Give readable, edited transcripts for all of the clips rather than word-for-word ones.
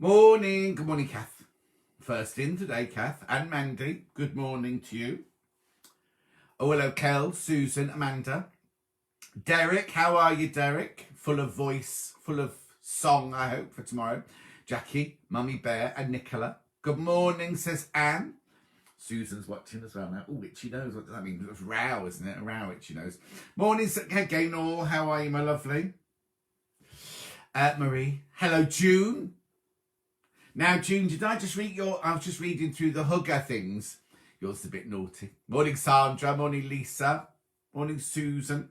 Morning. Good morning, Kath. First in today, Kath and Mandy. Good morning to you. Oh, hello, Kel, Susan, Amanda. Derek, how are you, Derek? Full of voice, full of song, I hope, for tomorrow. Jackie, Mummy Bear, and Nicola. Good morning, says Anne. Susan's watching as well now. Oh, itchy nose. What does that mean? It's row, isn't it? A row, itchy nose. Morning, Gaynor. How are you, my lovely? Marie. Hello, June. Now, June, did I just read I was just reading through the hugger things. Yours is a bit naughty. Morning, Sandra. Morning, Lisa. Morning, Susan.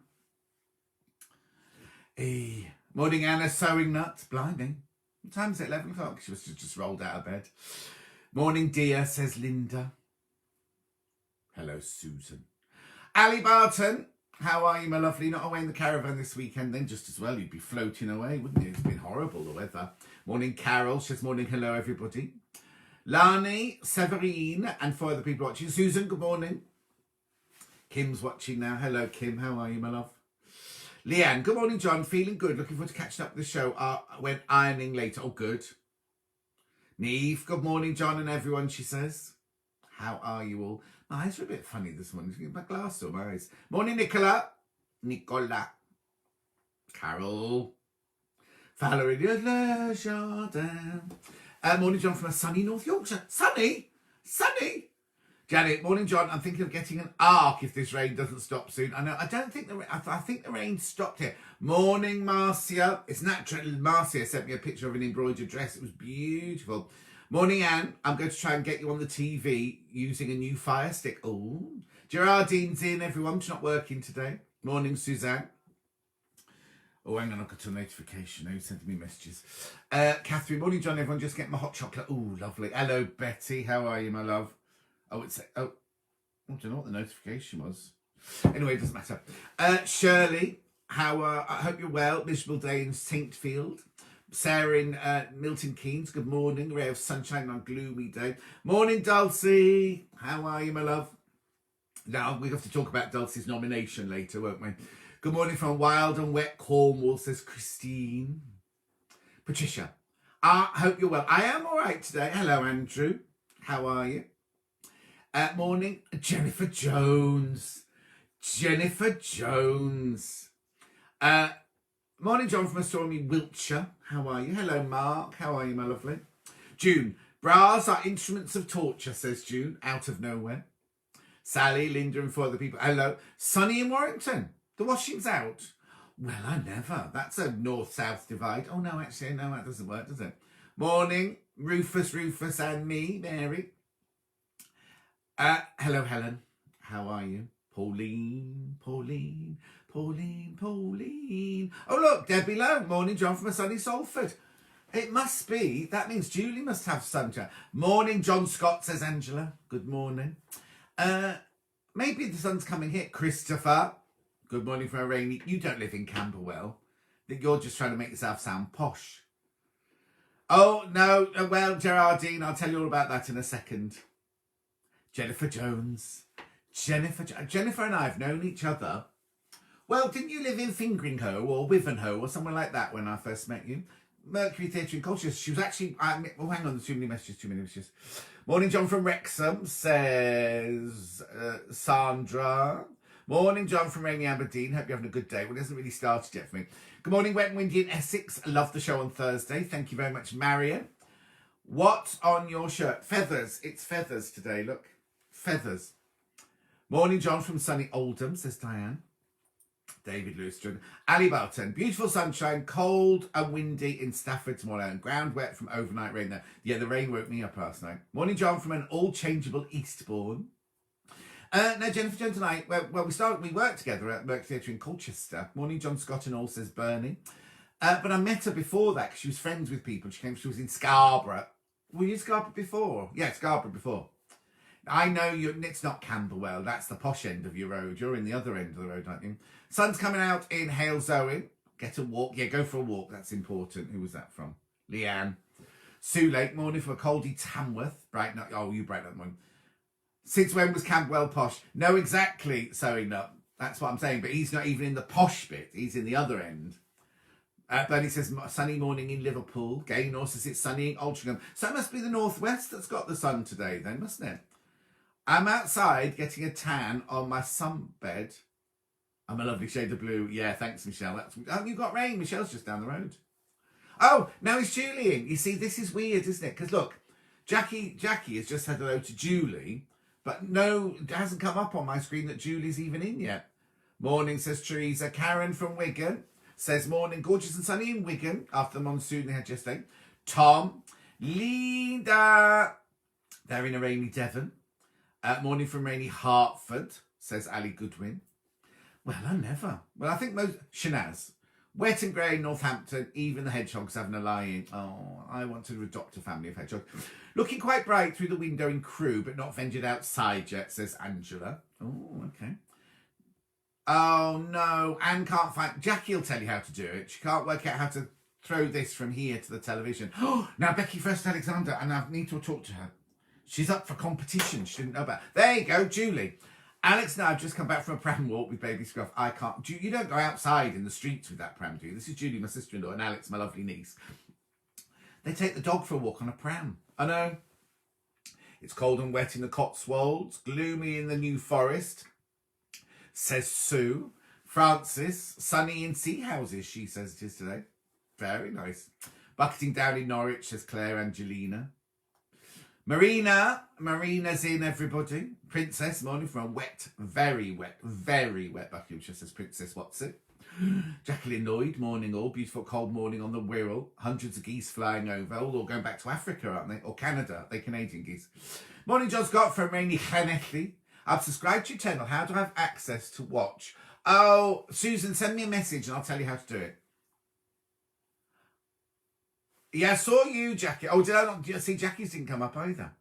Hey. Morning, Anna. Sewing nuts. Blinding. What time is it? 11 o'clock. She must have just rolled out of bed. Morning, dear, says Linda. Hello, Susan. Ali Barton. How are you, my lovely? Not away in the caravan this weekend, then just as well. You'd be floating away, wouldn't you? It's been horrible, the weather. Morning, Carol. She says, morning, hello, everybody. Lani, Severine, and 4 other people watching. Susan, good morning. Kim's watching now. Hello, Kim. How are you, my love? Leanne, good morning, John. Feeling good. Looking forward to catching up with the show when ironing later. Oh, good. Neve, good morning, John and everyone, she says. How are you all? My eyes are a bit funny this morning. Get my glass on my eyes. Morning, Nicola. Nicola. Carol. Valerie Le Jardin. Morning, John, from a sunny North Yorkshire. Sunny? Sunny? Janet, morning, John. I'm thinking of getting an ark if this rain doesn't stop soon. I think the rain stopped here. Morning, Marcia. It's natural. Marcia sent me a picture of an embroidered dress. It was beautiful. Morning, Anne. I'm going to try and get you on the TV using a new Fire Stick. Oh, Gerardine's in, everyone. She's not working today. Morning, Suzanne. Oh, hang on, I've got a notification. Now you're sending me messages. Catherine, morning, John. Everyone, just get my hot chocolate. Oh, lovely. Hello, Betty. How are you, my love? I don't know what the notification was. Anyway, it doesn't matter. Shirley, I hope you're well. Miserable day in Saintfield. Sarah in Milton Keynes, good morning. Ray of sunshine on a gloomy day. Morning, Dulcie. How are you, my love? Now, we have to talk about Dulcie's nomination later, won't we? Good morning from wild and wet Cornwall, says Christine. Patricia, I hope you're well. I am all right today. Hello, Andrew. How are you? Morning, Jennifer Jones. Jennifer Jones. Morning, John, from a stormy Wiltshire. How are you? Hello, Mark. How are you, my lovely? June. Bras are instruments of torture, says June, out of nowhere. Sally, Linda, and 4 other people. Hello. Sunny in Warrington. The washing's out. Well, I never. That's a north-south divide. Oh, no, actually, no, that doesn't work, does it? Morning, Rufus, and me, Mary. Hello, Helen. How are you? Pauline. Oh, look, Debbie Lowe. Morning, John, from a sunny Salford. It must be. That means Julie must have sunshine. Morning, John Scott, says Angela. Good morning. Maybe the sun's coming here. Christopher. Good morning from a rainy... You don't live in Camberwell. You're just trying to make yourself sound posh. Oh, no. Well, Gerardine, I'll tell you all about that in a second. Jennifer Jones. Jennifer and I have known each other. Well, didn't you live in Fingringhoe or Wivenhoe or somewhere like that when I first met you? Mercury Theatre in Colchester. She was actually... hang on, there's too many messages. Morning, John from Wrexham, says Sandra. Morning, John from rainy Aberdeen. Hope you're having a good day. Well, it hasn't really started yet for me. Good morning, Wet and Windy in Essex. I love the show on Thursday. Thank you very much, Marion. What's on your shirt? Feathers. It's feathers today, look. Feathers. Morning, John from sunny Oldham, says Diane. David Lewis. Ali Barton. Beautiful sunshine, cold and windy in Stafford tomorrow, and ground wet from overnight rain there. Yeah, the rain woke me up last night. Morning, John from an all-changeable Eastbourne. Now, Jennifer Jones and I, we worked together at Mercury Theatre in Colchester. Morning, John Scott and all, says Bernie. But I met her before that because she was friends with people. She was in Scarborough. Were you in Scarborough before? Yeah, Scarborough before. I know it's not Camberwell. That's the posh end of your road. You're in the other end of the road, aren't you? Sun's coming out in Halesowen. Get a walk. Yeah, go for a walk. That's important. Who was that from? Leanne. Sue Lake. Morning from a coldy Tamworth. Brighten up. Oh, you brighten up one. Since when was Camberwell posh? No, exactly, Sewing Up. That's what I'm saying. But he's not even in the posh bit. He's in the other end. Bernie says, sunny morning in Liverpool. Gaynor says it's sunny in Altrincham. So it must be the northwest that's got the sun today then, mustn't it? I'm outside getting a tan on my sunbed. I'm a lovely shade of blue. Yeah, thanks, Michelle. Oh, you got rain. Michelle's just down the road. Oh, now it's Julie in. You see, this is weird, isn't it? Because look, Jackie has just said hello to Julie, but no, it hasn't come up on my screen that Julie's even in yet. Morning, says Teresa. Karen from Wigan says, morning, gorgeous and sunny in Wigan after the monsoon they had yesterday. Tom, Linda, they're in a rainy Devon. Morning from rainy Hertford, says Ali Goodwin. Well, I never. Well, I think most... Shanaz. Wet and grey Northampton, even the hedgehogs having a lie-in. Oh, I want to adopt a family of hedgehogs. Looking quite bright through the window in Crewe, but not ventured outside yet, says Angela. Oh, okay. Oh, no. Anne can't find... Jackie will tell you how to do it. She can't work out how to throw this from here to the television. Oh, now Becky First Alexander, and I need to talk to her. She's up for competition. She didn't know about... There you go, Julie. Alex and I have just come back from a pram walk with baby Scruff. I can't... You don't go outside in the streets with that pram, do you? This is Julie, my sister-in-law, and Alex, my lovely niece. They take the dog for a walk on a pram. I know. It's cold and wet in the Cotswolds. Gloomy in the New Forest, says Sue. Francis. Sunny in Sea Houses, she says it is today. Very nice. Bucketing down in Norwich, says Claire Angelina. Marina's in, everybody. Princess, morning from a wet, very wet Buckinghamshire, says Princess Watson. Jacqueline Lloyd, morning all. Beautiful cold morning on the Wirral. Hundreds of geese flying over. All going back to Africa, aren't they? Or Canada. They're Canadian geese. Morning, John Scott from rainy Llanelli. I've subscribed to your channel. How do I have access to watch? Oh, Susan, send me a message and I'll tell you how to do it. Yeah, I saw you, Jackie. Oh, did I not see? Jackie's didn't come up either.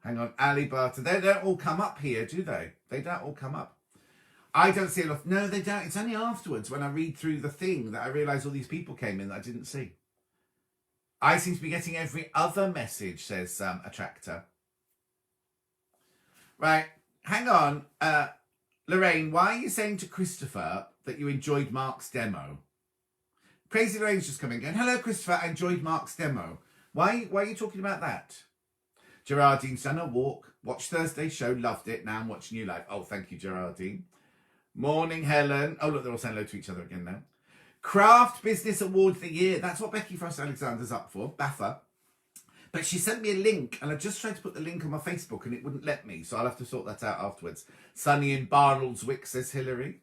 Hang on, Ali Barter. They don't all come up here, do they? They don't all come up. I don't see a lot. No, they don't. It's only afterwards when I read through the thing that I realise all these people came in that I didn't see. I seem to be getting every other message, says Attractor. Right, hang on. Lorraine, why are you saying to Christopher that you enjoyed Mark's demo? Crazy Lorraine's just coming in. Hello, Christopher. I enjoyed Mark's demo. Why are you talking about that? Gerardine's done a walk. Watched Thursday's show. Loved it. Now I'm watching you live. Oh, thank you, Gerardine. Morning, Helen. Oh, look, they're all saying hello to each other again now. Craft Business Award of the Year. That's what Becky Frost Alexander's up for. BAFTA. But she sent me a link, and I just tried to put the link on my Facebook, and it wouldn't let me, so I'll have to sort that out afterwards. Sunny in Barnoldswick, says Hillary.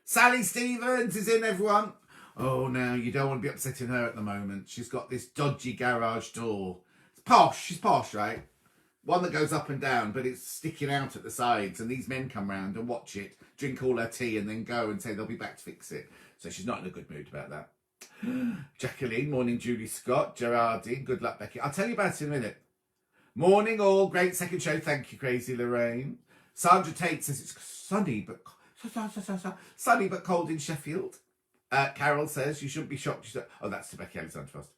Sally Stevens is in, everyone. Oh, no, you don't want to be upsetting her at the moment. She's got this dodgy garage door. It's posh. She's posh, right? One that goes up and down, but it's sticking out at the sides. And these men come round and watch it, drink all her tea, and then go and say they'll be back to fix it. So she's not in a good mood about that. Jacqueline, morning, Julie Scott. Gerardine, good luck, Becky. I'll tell you about it in a minute. Morning, all. Great second show. Thank you, Crazy Lorraine. Sandra Tate says it's sunny but cold in Sheffield. Carol says you shouldn't be shocked. Oh, that's to Becky Alexander first.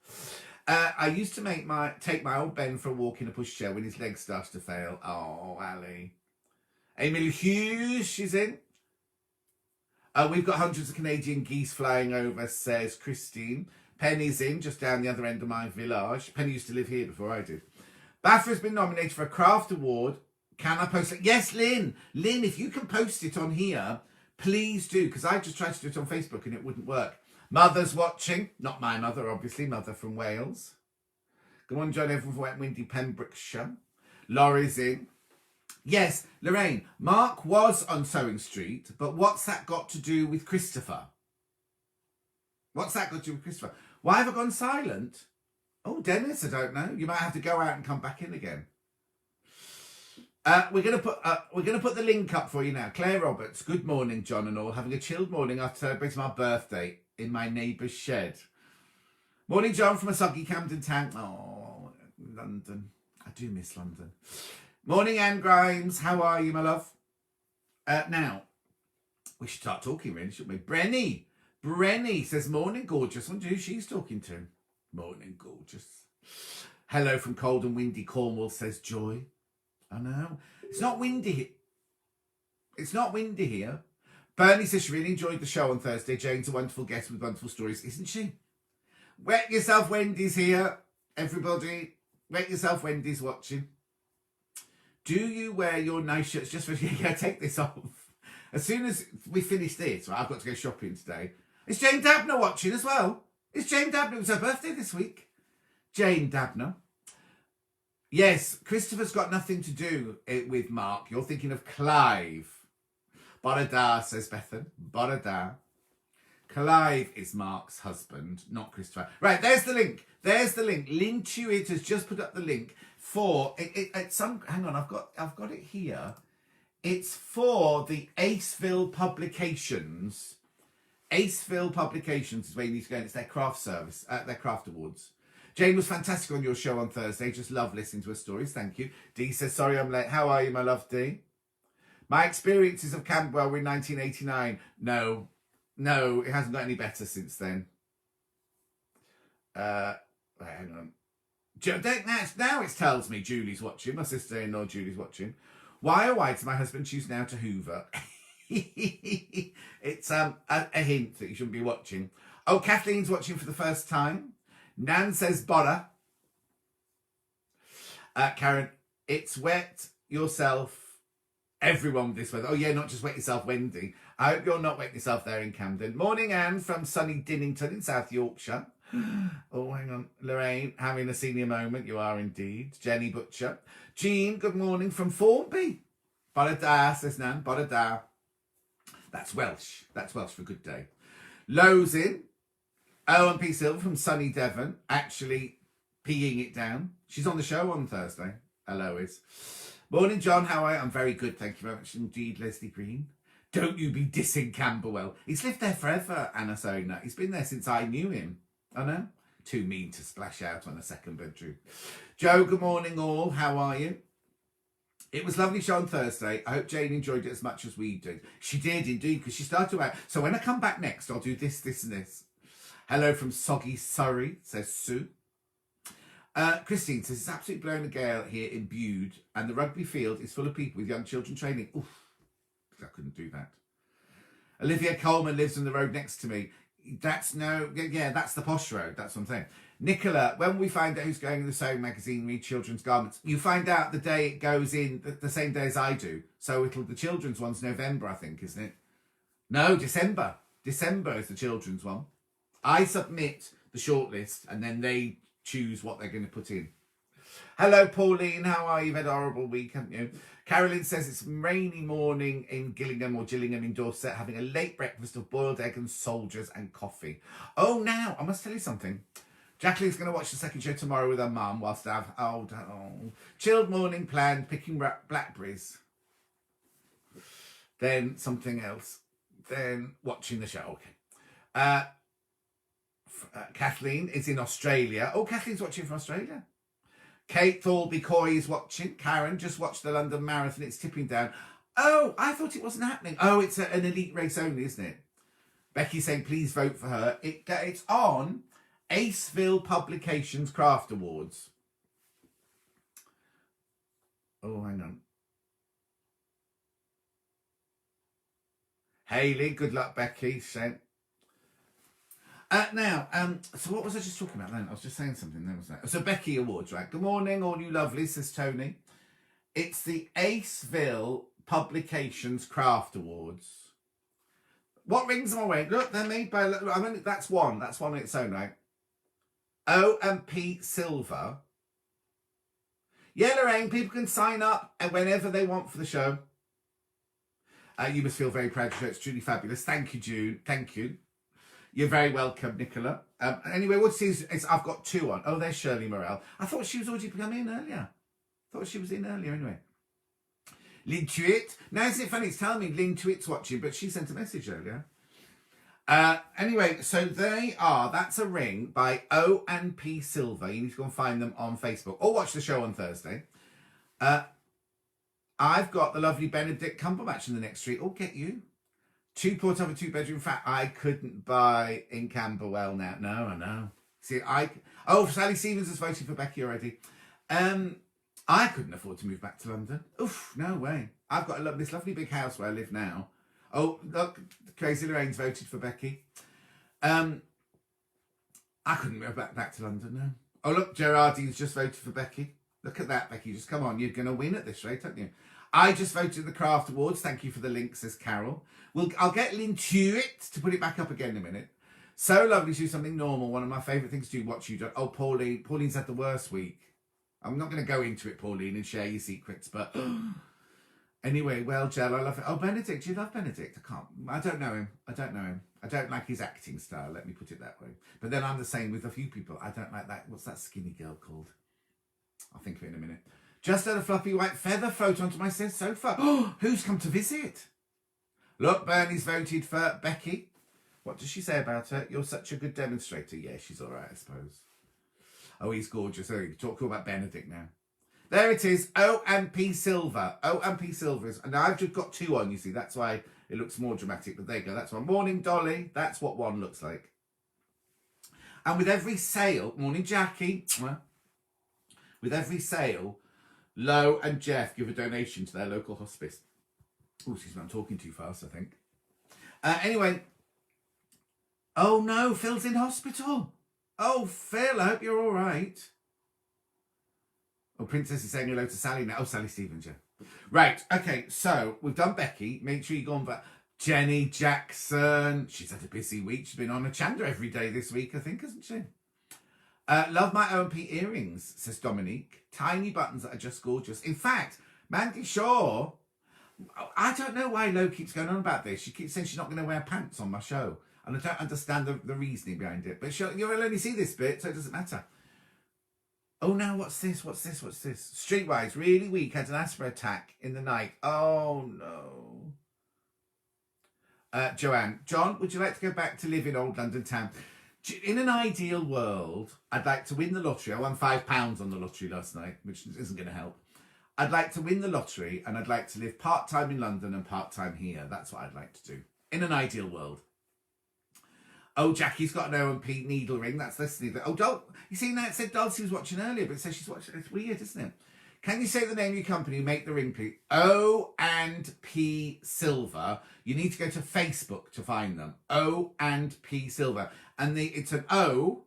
I used to take my old Ben for a walk in a pushchair when his legs started to fail. Oh, Ali. Emily Hughes, she's in. We've got hundreds of Canadian geese flying over, says Christine. Penny's in, just down the other end of my village. Penny used to live here before I did. BAFTA's been nominated for a craft award. Can I post it? Yes, Lynn. Lynn, if you can post it on here, please do, because I just tried to do it on Facebook and it wouldn't work. Mother's watching. Not my mother, obviously. Mother from Wales. Good morning, John. Everyone from Wet Windy, Pembrokeshire. Laurie's in. Yes, Lorraine. Mark was on Sewing Street, but what's that got to do with Christopher? What's that got to do with Christopher? Why have I gone silent? Oh, Dennis, I don't know. You might have to go out and come back in again. We're gonna put the link up for you now. Claire Roberts. Good morning, John and all. Having a chilled morning after celebrating my birthday in my neighbour's shed. Morning, John, from a soggy Camden Town. Oh, London. I do miss London. Morning, Anne Grimes. How are you, my love? Now, we should start talking, really, shouldn't we? Brenny says, morning, gorgeous. I wonder who she's talking to. Morning, gorgeous. Hello from cold and windy Cornwall, says Joy. I know. It's not windy here. Bernie says she really enjoyed the show on Thursday. Jane's a wonderful guest with wonderful stories, isn't she? Wet yourself, Wendy's here. Everybody, wet yourself, Wendy's watching. Do you wear your nice shirts just for... Yeah, take this off. As soon as we finish this, right, I've got to go shopping today. Is Jane Dabner watching as well? Is Jane Dabner? It was her birthday this week. Jane Dabner. Yes, Christopher's got nothing to do with Mark. You're thinking of Clive. Borada, says Bethan. Borada. Clive is Mark's husband, not Christopher. Right, there's the link. There's the link. Lintuit has just put up the link for some. Hang on, I've got it here. It's for the Aceville Publications. Aceville Publications is where you need to go. And it's their craft service, their craft awards. Jane was fantastic on your show on Thursday. Just love listening to her stories. Thank you. Dee says, sorry I'm late. How are you, my love, Dee? My experiences of Camberwell were in 1989. No, it hasn't got any better since then. Hang on. Now it tells me Julie's watching. My sister-in-law Julie's watching. Why does my husband choose now to hoover? It's a hint that you shouldn't be watching. Oh, Kathleen's watching for the first time. Nan says Bora. Karen, it's wet yourself. Everyone with this weather. Oh yeah, not just wet yourself, Wendy. I hope you're not wetting yourself there in Camden. Morning, Anne from sunny Dinnington in South Yorkshire. Oh, hang on. Lorraine, having a senior moment. You are indeed. Jenny Butcher. Jean, good morning from Formby. Borada, says Nan. Borada. That's Welsh. That's Welsh for good day. Lozin. O&P Silver from sunny Devon. Actually peeing it down. She's on the show on Thursday. Hello, is. Morning, John. How are you? I'm very good. Thank you very much indeed, Leslie Green. Don't you be dissing Camberwell. He's lived there forever, Anna Sona. He's been there since I knew him. I know. Too mean to splash out on a second bedroom. Joe, good morning all. How are you? It was lovely show on Thursday. I hope Jane enjoyed it as much as we did. She did indeed, because she started out. So when I come back next, I'll do this, this and this. Hello from Soggy Surrey, says Sue. Christine says, it's absolutely blowing a gale here in Bude, and the rugby field is full of people with young children training. Oof, I couldn't do that. Olivia Coleman lives on the road next to me. That's the posh road. That's what I'm saying. Nicola, when we find out who's going in the sewing magazine, read children's garments, you find out the day it goes in, the same day as I do. So the children's one's November, I think, isn't it? No, December. December is the children's one. I submit the shortlist, and then they choose what they're going to put in. Hello, Pauline. How are you? You've had a horrible week, haven't you? Carolyn says it's a rainy morning in Gillingham or Gillingham in Dorset, having a late breakfast of boiled egg and soldiers and coffee. Oh, now, I must tell you something. Jacqueline's going to watch the second show tomorrow with her mum whilst I have chilled morning planned, picking blackberries. Then something else. Then watching the show. Okay. Kathleen is in Australia. Oh, Kathleen's watching from Australia. Kate Thorlby Coy is watching. Karen just watched the London Marathon. It's tipping down. Oh, I thought it wasn't happening. Oh, it's an elite race only, isn't it? Becky saying, please vote for her. It's on Aceville Publications Craft Awards. Oh, hang on. Hayley, good luck, Becky. Sent. So what was I just talking about then? I was just saying something then, wasn't I? So Becky Awards, right? Good morning, all you lovely, says Tony. It's the Aceville Publications Craft Awards. What rings am I wearing? Look, they're made by, that's one on its own, right? O&P Silver. Yeah, Lorraine, people can sign up whenever they want for the show. You must feel very proud to show. It's truly fabulous. Thank you, June. Thank you. You're very welcome, Nicola. Anyway, what's his? I've got two on. Oh, there's Shirley Morell. I thought she was already coming in earlier. I thought she was in earlier anyway. Lintuit. Now, isn't it funny? It's telling me Lintuit's watching, but she sent a message earlier. Anyway, so that's a ring by O&P Silver. You need to go and find them on Facebook or watch the show on Thursday. I've got the lovely Benedict Cumberbatch in the next street. Oh, get you. 2 port of a 2-bedroom flat I couldn't buy in Camberwell now. No, I know. See, Sally Stevens has voted for Becky already. I couldn't afford to move back to London. Oof, no way. I've got this lovely big house where I live now. Oh, look, Crazy Lorraine's voted for Becky. I couldn't go back to London, no. Oh, look, Gerardine's just voted for Becky. Look at that, Becky. Just come on. You're going to win at this rate, aren't you? I just voted the Craft Awards. Thank you for the link, says Carol. I'll get Lynn Tuitt to put it back up again in a minute. So lovely to do something normal. One of my favourite things to do, watch you do. Oh, Pauline. Pauline's had the worst week. I'm not going to go into it, Pauline, and share your secrets, but... Anyway, well, Jell, I love it. Oh, Benedict. Do you love Benedict? I don't know him. I don't like his acting style, let me put it that way. But then I'm the same with a few people. I don't like that. What's that skinny girl called? I'll think of it in a minute. Just had a fluffy white feather float onto my sofa. Oh, who's come to visit? Look, Bernie's voted for Becky. What does she say about her? You're such a good demonstrator. Yeah, she's all right, I suppose. Oh, he's gorgeous. Oh, you talk about Benedict now. There it is. O&P Silver. O&P Silver is... And I've just got 2 on, you see. That's why it looks more dramatic. But there you go. That's one. Morning, Dolly. That's what one looks like. And with every sale... Morning, Jackie. With every sale, Lo and Jeff give a donation to their local hospice. Oh, excuse me. I'm talking too fast, I think. Anyway. Oh, no. Phil's in hospital. Oh, Phil. I hope you're all right. Oh, Princess is saying hello to Sally now. Oh, Sally Stevens, yeah. Right, okay, so we've done Becky. Make sure you go on for Jenny Jackson. She's had a busy week. She's been on a Chanda every day this week, I think, hasn't she? Love my O&P earrings, says Dominique. Tiny buttons that are just gorgeous. In fact, Mandy Shaw, I don't know why Lo keeps going on about this. She keeps saying she's not going to wear pants on my show. And I don't understand the reasoning behind it. But you'll only see this bit, so it doesn't matter. Oh, now what's this? What's this? What's this? Streetwise, really weak, had an asthma attack in the night. Oh, no. Joanne, John, would you like to go back to live in old London town? In an ideal world, I'd like to win the lottery. I won £5 on the lottery last night, which isn't going to help. I'd like to win the lottery and I'd like to live part-time in London and part-time here. That's what I'd like to do. In an ideal world. Oh, Jackie's got an O&P needle ring. That's listening. Oh, you see, now it said Dulcie was watching earlier, but it says she's watching. It's weird, isn't it? Can you say the name of your company? Make the ring, please. O&P Silver. You need to go to Facebook to find them. O&P Silver. And it's an O,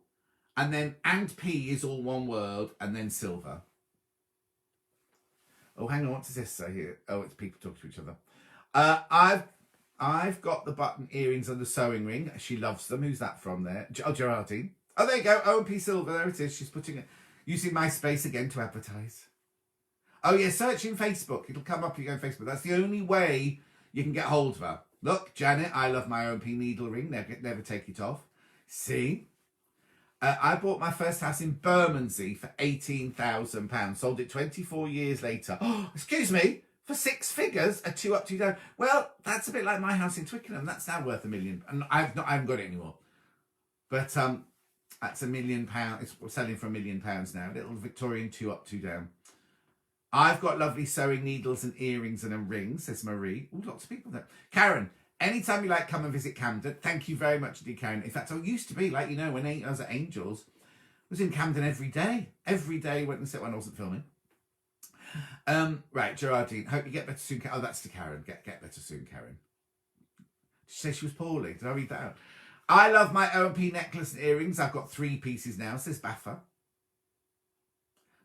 and then and P is all one word, and then silver. Oh, hang on. What does this say here? Oh, it's people talking to each other. I've got the button earrings and the sewing ring. She loves them. Who's that from there? Oh, Gerardine. Oh, there you go. O&P Silver. There it is. She's putting it, using my space again to advertise. Oh, yeah. Searching Facebook. It'll come up if you go on Facebook. That's the only way you can get hold of her. Look, Janet, I love my O&P needle ring. Never take it off. See? I bought my first house in Bermondsey for £18,000. Sold it 24 years later. Oh, excuse me. For 6 figures, a 2 up, 2 down. Well, that's a bit like my house in Twickenham. That's now worth £1 million. And I haven't got it anymore. But that's £1 million. It's selling for £1 million now. Little Victorian 2 up, 2 down. I've got lovely sewing needles and earrings and a ring, says Marie. Oh, lots of people there. Karen, anytime you like, come and visit Camden. Thank you very much, dear Karen. In fact, I used to be, like, you know, when I was at Angels, I was in Camden every day. Every day went and sit when I wasn't filming. Right, Gerardine, hope you get better soon. Oh, that's to Karen. Get better soon, Karen. Did she say she was poorly? Did I read that out? I love my O&P necklace and earrings. I've got 3 pieces now, says Baffa.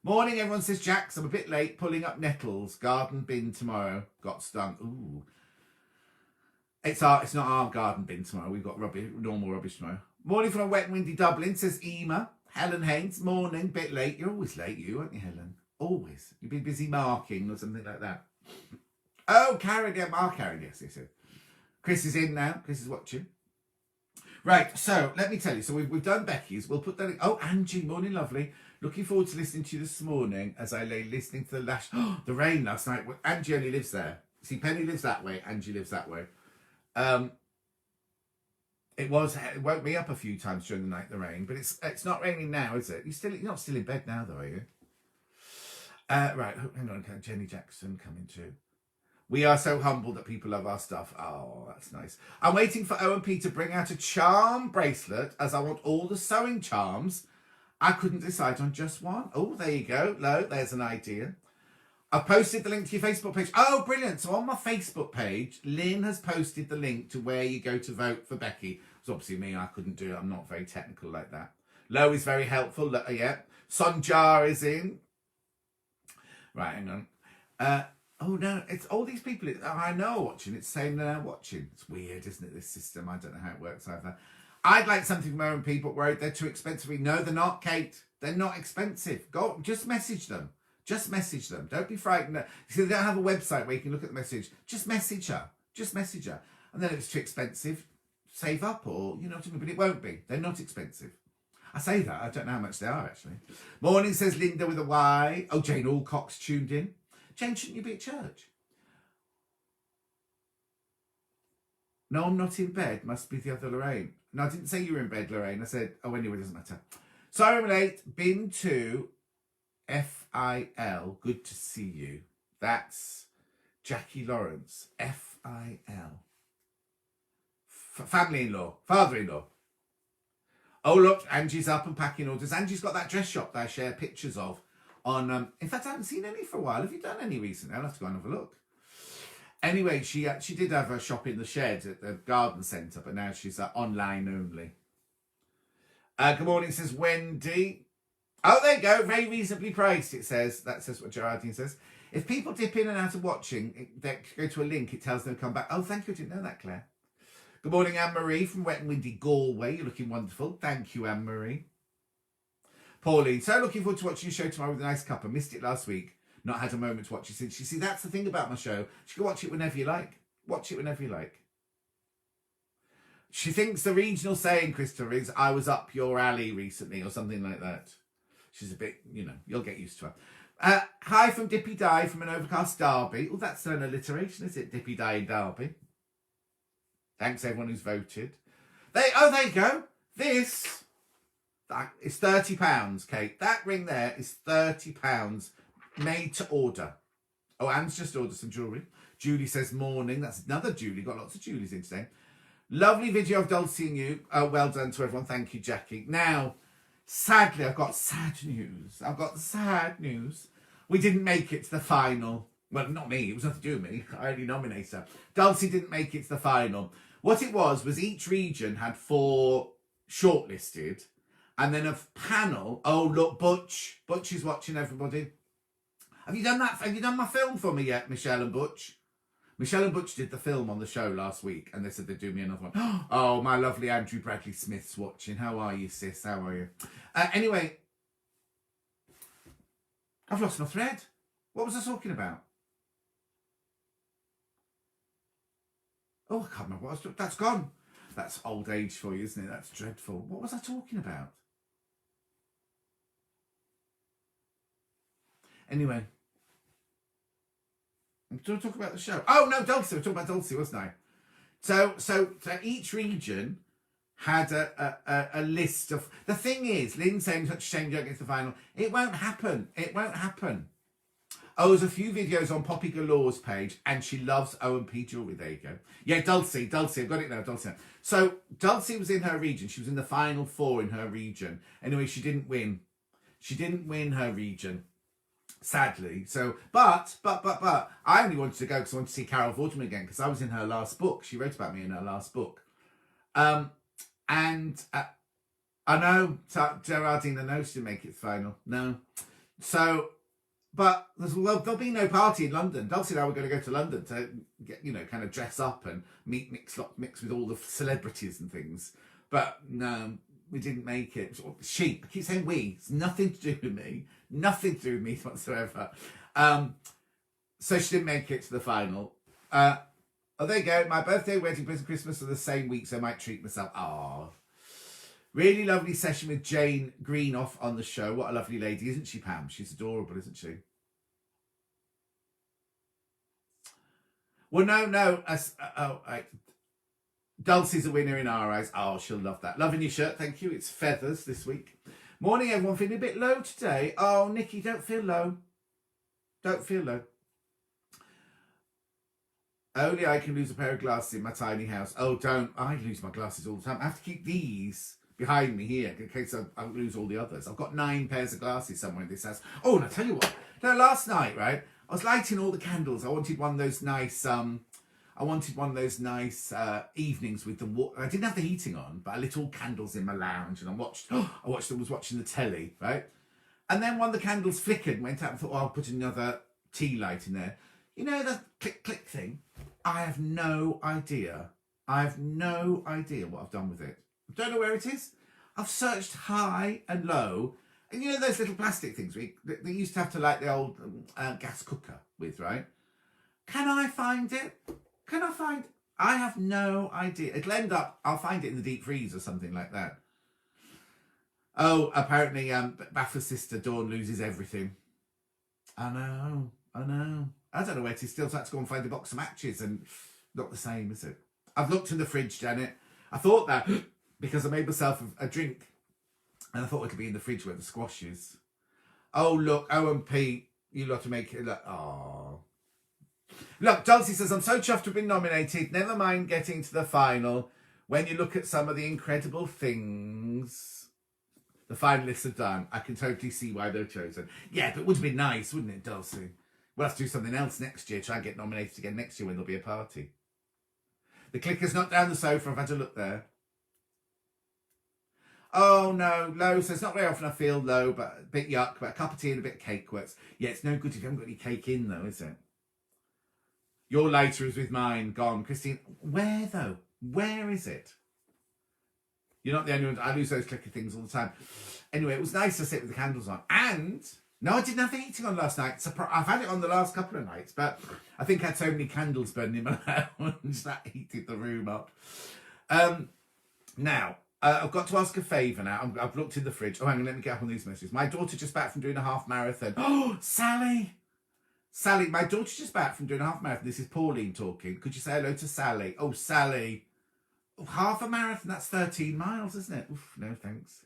Morning, everyone, says Jax. I'm a bit late pulling up nettles. Garden bin tomorrow. Got stung. Ooh. It's not our garden bin tomorrow. We've got normal rubbish tomorrow. Morning from a wet and windy Dublin, says Ema. Helen Haynes, morning, bit late. You're always late, aren't you, Helen? Always. You've been busy marking or something like that. Oh, Karen, yeah, Mark Karen, yes. Chris is in now. Chris is watching. Right, so let me tell you. So we've done Becky's. We'll put that in. Oh, Angie, morning, lovely. Looking forward to listening to you this morning as I lay listening to the rain last night. Angie only lives there. See, Penny lives that way. Angie lives that way. It woke me up a few times during the night, the rain, but it's not raining now, is it? You're not still in bed now, though, are you? Right, hang on, Jenny Jackson coming too. We are so humbled that people love our stuff. Oh, that's nice. I'm waiting for O&P to bring out a charm bracelet as I want all the sewing charms. I couldn't decide on just one. Oh, there you go. Lo, there's an idea. I've posted the link to your Facebook page. Oh, brilliant. So on my Facebook page, Lynn has posted the link to where you go to vote for Becky. It's obviously me. I couldn't do it. I'm not very technical like that. Lo is very helpful. Yeah. Sonjar is in. Right, hang on. Oh, no. It's all these people I know are watching. It's saying they're watching. It's weird, isn't it, this system? I don't know how it works either. I'd like something from my own people worried they're too expensive. No, they're not, Kate. They're not expensive. Go, just message them. Just message them. Don't be frightened. See, they don't have a website where you can look at the message. Just message her. Just message her. And then if it's too expensive, save up or, you know what I mean? But it won't be. They're not expensive. I say that. I don't know how much they are, actually. Morning, says Linda with a Y. Oh, Jane Alcock's tuned in. Jane, shouldn't you be at church? No, I'm not in bed. Must be the other Lorraine. No, I didn't say you were in bed, Lorraine. I said, oh, anyway, it doesn't matter. Sorry I'm late. Been to FIL. Good to see you. That's Jackie Lawrence. FIL. Family-in-law. Father-in-law. Oh, look, Angie's up and packing orders. Angie's got that dress shop that I share pictures of on... in fact, I haven't seen any for a while. Have you done any recently? I'll have to go and have a look. Anyway, she did have a shop in the shed at the garden centre, but now she's online only. Good morning, says Wendy. Oh, there you go. Very reasonably priced, it says. That says what Gerardine says. If people dip in and out of watching, they go to a link, it tells them to come back. Oh, thank you. I didn't know that, Claire. Good morning, Anne-Marie from Wet and Windy Galway. You're looking wonderful. Thank you, Anne-Marie. Pauline, so looking forward to watching your show tomorrow with a nice cup. I missed it last week. Not had a moment to watch it since. You see, that's the thing about my show. You can watch it whenever you like. Watch it whenever you like. She thinks the regional saying, Christopher, is I was up your alley recently or something like that. She's a bit, you know, you'll get used to her. Hi from Dippy Dye from an overcast Derby. Oh, that's an alliteration, is it? Dippy Dye in Derby. Thanks everyone who's voted. There you go. This is £30, Kate. That ring there is £30 made to order. Oh, Anne's just ordered some jewellery. Julie says morning. That's another Julie. Got lots of Julies in today. Lovely video of Dulcie and you. Well done to everyone. Thank you, Jackie. Now, sadly, I've got sad news. We didn't make it to the final. Well, not me. It was nothing to do with me. I only nominated her. Dulcie didn't make it to the final. What it was each region had 4 shortlisted. And then a panel. Oh, look, Butch. Butch is watching, everybody. Have you done that? Have you done my film for me yet, Michelle and Butch? Michelle and Butch did the film on the show last week, and they said they'd do me another one. Oh, my lovely Andrew Bradley Smith's watching. How are you, sis? How are you? Anyway, I've lost my thread. What was I talking about? Oh, I can't remember what I was. That's gone. That's old age for you, isn't it? That's dreadful. What was I talking about? Anyway. Do I talk about the show? Oh, no, Dulcie. I was talking about Dulcie, wasn't I? So each region had a list of... The thing is, Lynn saying such a shame you don't get to the final. It won't happen. It won't happen. Oh, there's a few videos on Poppy Galore's page, and she loves O&P jewellery. There you go. Yeah, Dulcie. I've got it now, Dulcie. So Dulcie was in her region. She was in the final 4 in her region. Anyway, she didn't win. She didn't win her region. Sadly. So, but, I only wanted to go because I wanted to see Carol Vorderman again because I was in her last book. She wrote about me in her last book. And I know Gerardine, I know she didn't make it to the final. No. So, but there'll be no party in London. Dulcie and I were going to go to London to get, kind of dress up and mix with all the celebrities and things. But no, we didn't make it. She, I keep saying we. It's nothing to do with me. Nothing to do with me whatsoever. So she didn't make it to the final. Oh, there you go. My birthday, wedding, present, Christmas are the same week, so I might treat myself. Oh, really lovely session with Jane Greenoff on the show. What a lovely lady, isn't she, Pam? She's adorable, isn't she? Well, no. Dulcie's a winner in our eyes. Oh, she'll love that. Loving your shirt, thank you. It's feathers this week. Morning, everyone. Feeling a bit low today. Oh, Nikki, don't feel low. Don't feel low. Only I can lose a pair of glasses in my tiny house. Oh, don't. I lose my glasses all the time. I have to keep these behind me here in case I lose all the others. I've got 9 pairs of glasses somewhere in this house. Oh, and I tell you what. No, last night, right, I was lighting all the candles. I wanted one of those nice evenings with the water. I didn't have the heating on, but I lit all candles in my lounge, and I was watching the telly, right? And then one of the candles flickered and went out, and thought, I'll put another tea light in there. You know the click click thing? I have no idea. I have no idea what I've done with it. I don't know where it is. I've searched high and low. And you know those little plastic things they used to have to light the old gas cooker with, right? Can I find it? I have no idea. It'll end up, I'll find it in the deep freeze or something like that. Oh, apparently Baffa's sister Dawn loses everything. I know. I don't know where it is still, so I had to go and find a box of matches, and not the same, is it? I've looked in the fridge, Janet. I thought that because I made myself a drink, and I thought it could be in the fridge where the squash is. Oh, look, O&P, you lot to make it look. Oh. Look, Dulcie says, I'm so chuffed to have been nominated. Never mind getting to the final. When you look at some of the incredible things the finalists have done, I can totally see why they're chosen. Yeah, but it would have been nice, wouldn't it, Dulcie? We'll have to do something else next year. Try and get nominated again next year when there'll be a party. The clicker's not down the sofa. I've had to look there. Oh, no. Low says, not very often I feel low, but a bit yuck, but a cup of tea and a bit of cake works. Yeah, it's no good if you haven't got any cake in, though, is it? Your lighter is with mine. Gone. Christine, where, though? Where is it? You're not the only one. I lose those clicker things all the time. Anyway, it was nice to sit with the candles on. And, no, I didn't have the heating on last night. I've had it on the last couple of nights, but I think I had so many candles burning in my lounge that heated the room up. Now, I've got to ask a favour now. I've looked in the fridge. Oh, hang on, let me get up on these messages. My daughter just back from doing a half marathon. Oh, Sally, my daughter's just back from doing a half marathon. This is Pauline talking. Could you say hello to Sally? Oh, Sally. Oh, half a marathon, that's 13 miles, isn't it? Oof, no thanks.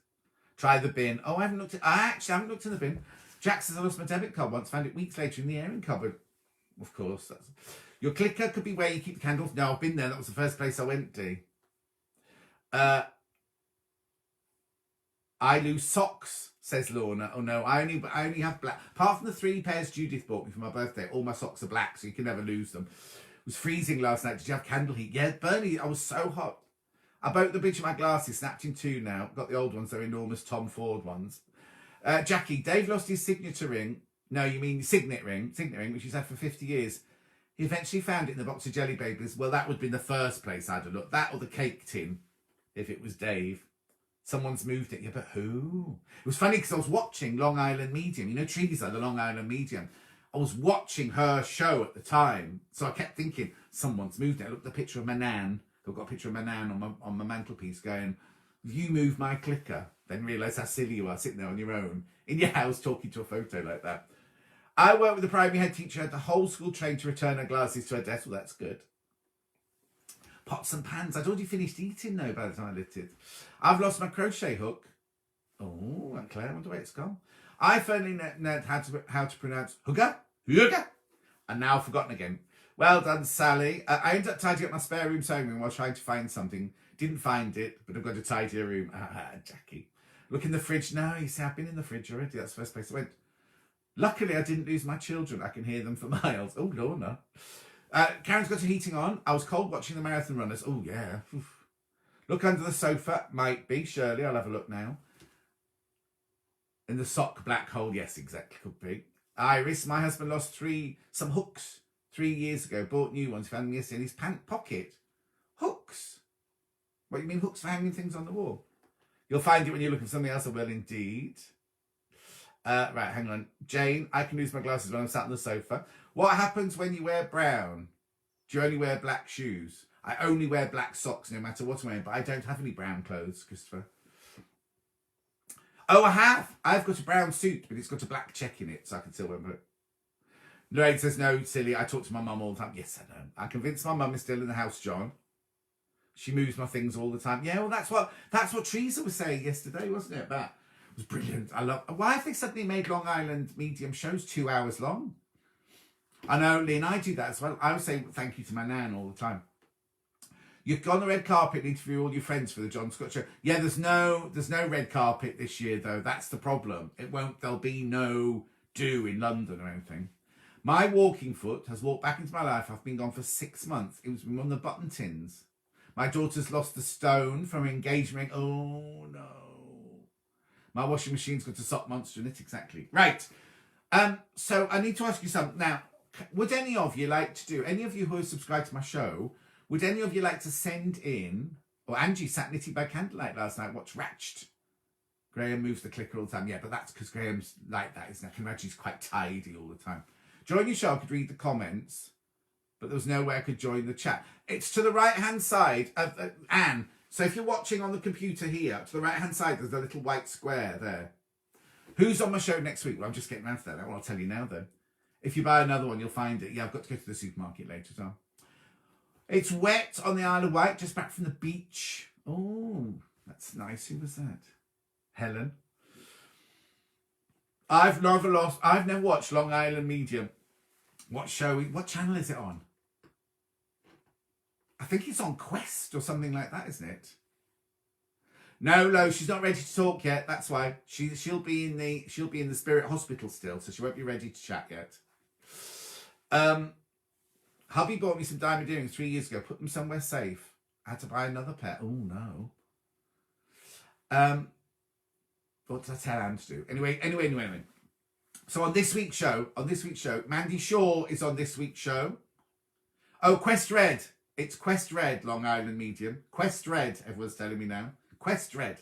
Try the bin. Oh, I actually haven't looked in the bin. Jack says I lost my debit card once, found it weeks later in the airing cupboard. Of course. Your clicker could be where you keep the candles. No, I've been there. That was the first place I went to. I lose socks, says Lorna. Oh no, I only have black. Apart from the 3 pairs Judith bought me for my birthday, all my socks are black, so you can never lose them. It was freezing last night. Did you have candle heat? Yeah, Bernie, I was so hot. I broke the bridge of my glasses, snapped in 2 now. Got the old ones, they're enormous Tom Ford ones. Jackie, Dave lost his signature ring. No, you mean signet ring, which he's had for 50 years. He eventually found it in the box of Jelly Babies. Well, that would have been the first place I'd have looked. That or the cake tin, if it was Dave. Someone's moved it. Yeah, but who? It was funny because I was watching Long Island Medium. You know, Teresa, the Long Island Medium. I was watching her show at the time. So I kept thinking, someone's moved it. I looked at the picture of my nan. I've got a picture of my nan on my mantelpiece going, you move my clicker. Then realise how silly you are sitting there on your own in your house talking to a photo like that. I worked with a primary head teacher, had the whole school trained to return her glasses to her desk. Well, that's good. Pots and pans. I'd already finished eating though by the time I lit it. I've lost my crochet hook. Oh, Claire, I wonder where it's gone. I finally learned how to pronounce hooga, and now I've forgotten again. Well done, Sally. I ended up tidying up my spare room sewing room while trying to find something. Didn't find it, but I've got to tidy a room. Jackie. Look in the fridge now. You see, I've been in the fridge already. That's the first place I went. Luckily, I didn't lose my children. I can hear them for miles. Oh, Lorna. Karen's got her heating on. I was cold watching the marathon runners. Oh, yeah. Oof. Look under the sofa. Might be. Shirley, I'll have a look now. In the sock black hole. Yes, exactly. Could be. Iris, my husband lost some hooks 3 years ago. Bought new ones. Found them yesterday in his pant pocket. Hooks? What, you mean hooks for hanging things on the wall? You'll find it when you look at something else. I will indeed. Right, hang on. Jane, I can lose my glasses when I'm sat on the sofa. What happens when you wear brown? Do you only wear black shoes? I only wear black socks no matter what I'm wearing, but I don't have any brown clothes, Christopher. Oh, I have. I've got a brown suit, but it's got a black check in it, so I can still wear it. Lorraine says, no, silly. I talk to my mum all the time. Yes, I know. I convinced my mum is still in the house, John. She moves my things all the time. Yeah, well, that's what Teresa was saying yesterday, wasn't it? That was brilliant. I love. Why have they suddenly made Long Island Medium shows 2 hours long? I know, Lynn, I do that as well. I would say thank you to my nan all the time. You've gone on the red carpet and interview all your friends for the John Scott show. Yeah, there's no red carpet this year though. That's the problem. There'll be no do in London or anything. My walking foot has walked back into my life. I've been gone for 6 months. It was one of the button tins. My daughter's lost a stone from her engagement ring. Oh, no. My washing machine's got a sock monster in it. Exactly. Right. So I need to ask you something. Now, would any of you like to do, any of you who are subscribed to my show, would any of you like to send in, or Angie sat knitting by candlelight last night, watch Ratched. Graham moves the clicker all the time. Yeah, but that's because Graham's like that, isn't it? I can imagine he's quite tidy all the time. Join your show, I could read the comments, but there was no way I could join the chat. It's to the right-hand side of Anne. So if you're watching on the computer here, to the right-hand side, there's a little white square there. Who's on my show next week? Well, I'm just getting around to that. I'll tell you now, though. If you buy another one, you'll find it. Yeah, I've got to go to the supermarket later as well. It's wet on the Isle of Wight, just back from the beach. Oh, that's nice. Who was that? Helen. I've never watched Long Island Medium. What channel is it on? I think it's on Quest or something like that, isn't it? No, Lo, she's not ready to talk yet. That's why she'll be in the Spirit Hospital still, so she won't be ready to chat yet. Hubby bought me some diamond earrings 3 years ago. Put them somewhere safe. I had to buy another pair. Oh no. What did I tell Anne to do? Anyway. So on this week's show, Mandy Shaw is on this week's show. Oh, Quest Red. It's Quest Red, Long Island Medium. Quest Red, everyone's telling me now. Quest Red.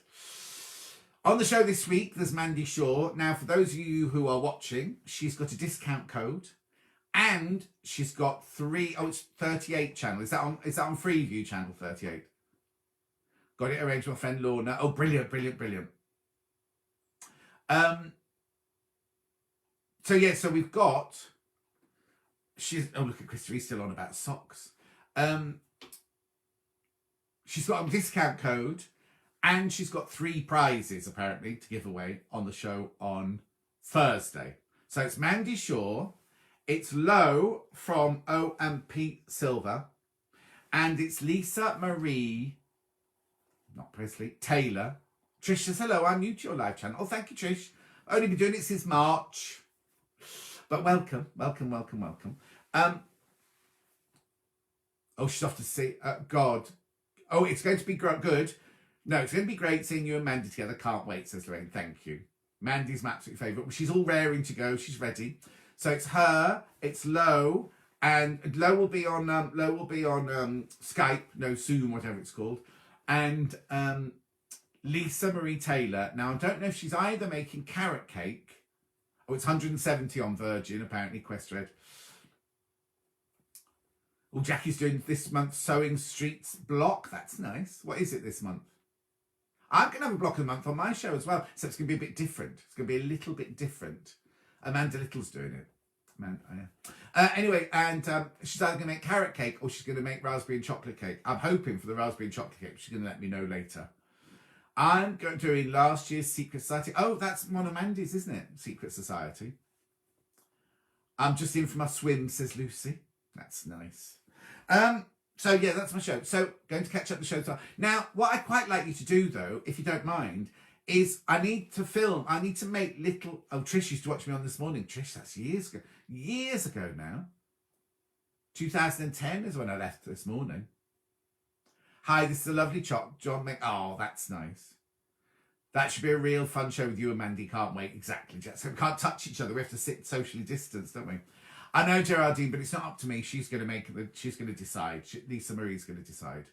On the show this week, there's Mandy Shaw. Now, for those of you who are watching, she's got a discount code, and she's got it's 38 channel. Is that on Freeview channel 38? Got it arranged with my friend Lorna. Oh, brilliant. So we've got. Look at Christopher, he's still on about socks. She's got a discount code, and she's got 3 prizes apparently to give away on the show on Thursday. So it's Mandy Shaw, it's Lo from O&P Silver, and it's Lisa Marie, not Presley, Taylor. Trish says, hello, I'm new to your live channel. Oh, thank you, Trish. I've only been doing it since March. But welcome. She's off to see God. Oh, it's going to be good. No, it's going to be great seeing you and Mandy together. Can't wait, says Lorraine. Thank you. Mandy's my absolute favourite. She's all raring to go. She's ready. So it's her, it's Lo, and Lo will be on Skype, no, Zoom, whatever it's called, and Lisa Marie Taylor. Now I don't know if she's either making carrot cake. Oh, it's 170 on Virgin, apparently, Quest Red. Oh, Jackie's doing this month's Sewing Streets block. That's nice. What is it this month? I'm going to have a block of the month on my show as well, so it's going to be a bit different. It's going to be a little bit different. Amanda Little's doing it. Anyway, and she's either going to make carrot cake or she's going to make raspberry and chocolate cake. I'm hoping for the raspberry and chocolate cake. She's going to let me know later. I'm doing last year's Secret Society. Oh, that's one of Mandy's, isn't it? Secret Society. I'm just in for my swim, says Lucy. That's nice. So yeah, that's my show. So going to catch up the show. Now, what I'd quite like you to do, though, if you don't mind, is I need to film. I need to make little. Oh, Trish used to watch me on This Morning. Trish, that's years ago. Years ago now. 2010 is when I left This Morning. Hi, this is a lovely chop. John oh, that's nice. That should be a real fun show with you and Mandy. Can't wait. Exactly. So we can't touch each other. We have to sit socially distanced, don't we? I know Geraldine, but it's not up to me. She's going to she's going to decide. Lisa Marie's going to decide.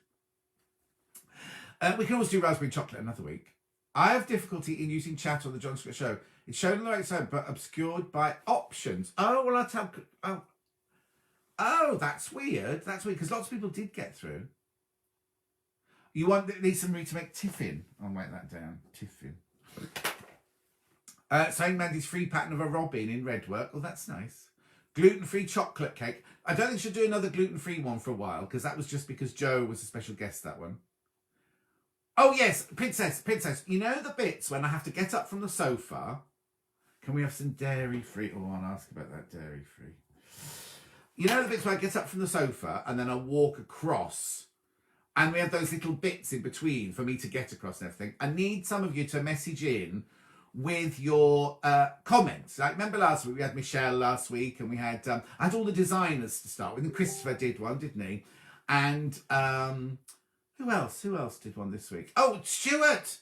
We can always do raspberry chocolate another week. I have difficulty in using chat on the John Scott Show. It's shown on the right side, but obscured by options. Oh, well, I'll tell. Oh, that's weird. That's weird because lots of people did get through. You want Lisa Marie to make tiffin? I'll write that down. Tiffin. Saying Mandy's free pattern of a robin in red work. Oh, that's nice. Gluten-free chocolate cake. I don't think she'll do another gluten-free one for a while because that was just because Joe was a special guest, that one. Oh, yes, Princess. You know the bits when I have to get up from the sofa? Can we have some dairy-free? Oh, I'll ask about that dairy-free. You know the bits where I get up from the sofa and then I walk across and we have those little bits in between for me to get across and everything. I need some of you to message in with your comments. Like, remember last week we had Michelle last week, and we had I had all the designers to start with, and Christopher did one, didn't he? And who else did one this week? Oh, Stuart